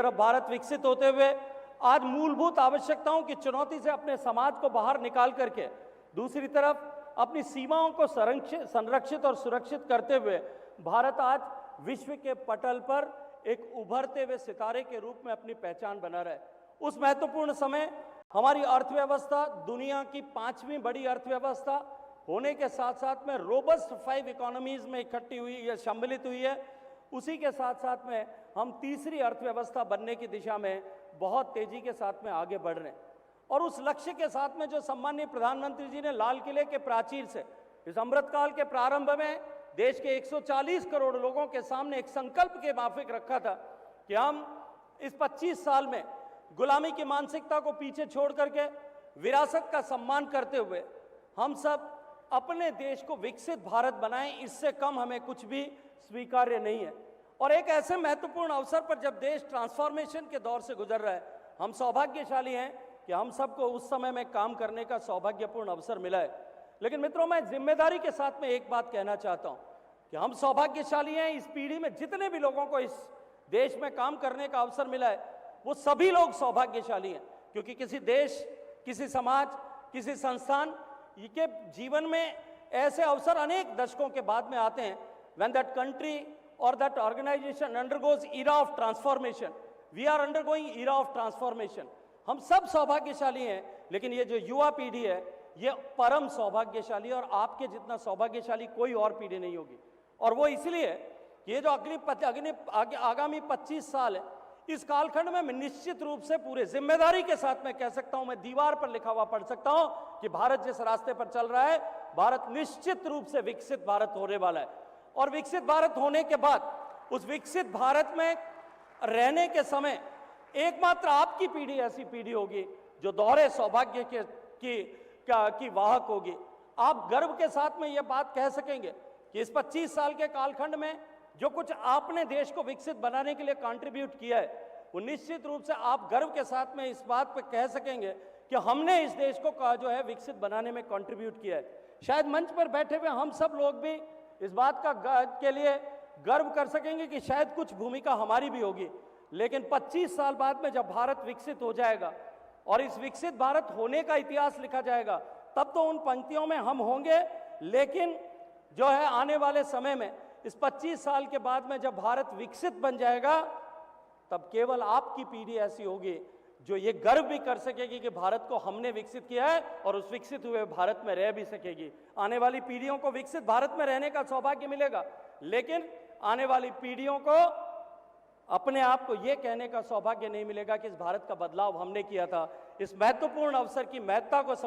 तरफ भारत विकसित होते हुए आज मूलभूत आवश्यकताओं की चुनौती से अपने समाज को बाहर निकाल करके दूसरी तरफ अपनी सीमाओं को संरक्षित और सुरक्षित करते हुए भारत आज विश्व के पटल पर एक उभरते हुए सितारे के रूप में अपनी पहचान बना रहा है। उस महत्वपूर्ण समय हमारी अर्थव्यवस्था दुनिया की 5वीं बड़ी अर्थव्यवस्था होने के साथ साथ में रोबस्ट 5 इकोनॉमीज में इकट्ठी हुई है, सम्मिलित हुई है। उसी के साथ साथ में हम तीसरी अर्थव्यवस्था बनने की दिशा में बहुत तेजी के साथ में आगे बढ़ रहे हैं। और उस लक्ष्य के साथ में जो सम्माननीय प्रधानमंत्री जी ने लाल किले के प्राचीर से इस अमृतकाल के प्रारंभ में देश के 140 करोड़ लोगों के सामने एक संकल्प के माफिक रखा था कि हम इस 25 साल में गुलामी की मानसिकता को पीछे छोड़ करके विरासत का सम्मान करते हुए हम सब अपने देश को विकसित भारत बनाएं, इससे कम हमें कुछ भी स्वीकार्य नहीं है। और एक ऐसे महत्वपूर्ण अवसर पर जब देश ट्रांसफॉर्मेशन के दौर से गुजर रहा है, हम सौभाग्यशाली हैं कि हम सबको उस समय में काम करने का सौभाग्यपूर्ण अवसर मिला है। लेकिन मित्रों, मैं जिम्मेदारी के साथ में एक बात कहना चाहता हूं कि हम सौभाग्यशाली हैं। इस पीढ़ी में जितने भी लोगों को इस देश में काम करने का अवसर मिला है, वो सभी लोग सौभाग्यशाली हैं, क्योंकि किसी देश, किसी समाज, किसी संस्थान के जीवन में ऐसे अवसर अनेक दशकों के बाद में आते हैं when that country or that organization undergoes era of transformation. We are undergoing era of transformation. हम सब सौभाग्यशाली हैं, लेकिन ये जो युवा पीढ़ी है ये परम सौभाग्यशाली, और आपके जितना सौभाग्यशाली कोई और पीढ़ी नहीं होगी। और वो इसलिए ये जो आगामी 25 साल है, इस कालखंड में मैं निश्चित रूप से पूरे जिम्मेदारी के साथ मैं कह सकता हूं, मैं दीवार पर लिखा हुआ पढ़ सकता हूं कि भारत जिस रास्ते पर चल रहा है, भारत निश्चित रूप से विकसित भारत होने वाला है। और विकसित भारत होने के बाद उस विकसित भारत में रहने के समय एकमात्र आपकी पीढ़ी ऐसी पीढ़ी होगी जो दोहरे सौभाग्य की वाहक होगी। आप गर्व के साथ में यह बात कह सकेंगे कि इस 25 साल के कालखंड में जो कुछ आपने देश को विकसित बनाने के लिए कंट्रीब्यूट किया है, वो निश्चित रूप से आप गर्व के साथ में इस बात पर कह सकेंगे कि हमने इस देश को जो है विकसित बनाने में कंट्रीब्यूट किया है। शायद मंच पर बैठे हुए हम सब लोग भी इस बात के लिए गर्व कर सकेंगे कि शायद कुछ भूमिका हमारी भी होगी। लेकिन 25 साल बाद में जब भारत विकसित हो जाएगा और इस विकसित भारत होने का इतिहास लिखा जाएगा, तब तो उन पंक्तियों में हम होंगे। लेकिन जो है आने वाले समय में इस 25 साल के बाद में जब भारत विकसित बन जाएगा, तब केवल आपकी पीढ़ी ऐसी होगी जो ये गर्व भी कर सकेगी कि भारत को हमने विकसित किया है और उस विकसित हुए भारत में रह भी सकेगी। आने वाली पीढ़ियों को विकसित भारत में रहने का सौभाग्य मिलेगा, लेकिन आने वाली पीढ़ियों को अपने आप को यह कहने का सौभाग्य नहीं मिलेगा कि इस भारत का बदलाव हमने किया था। इस महत्वपूर्ण अवसर की महत्ता को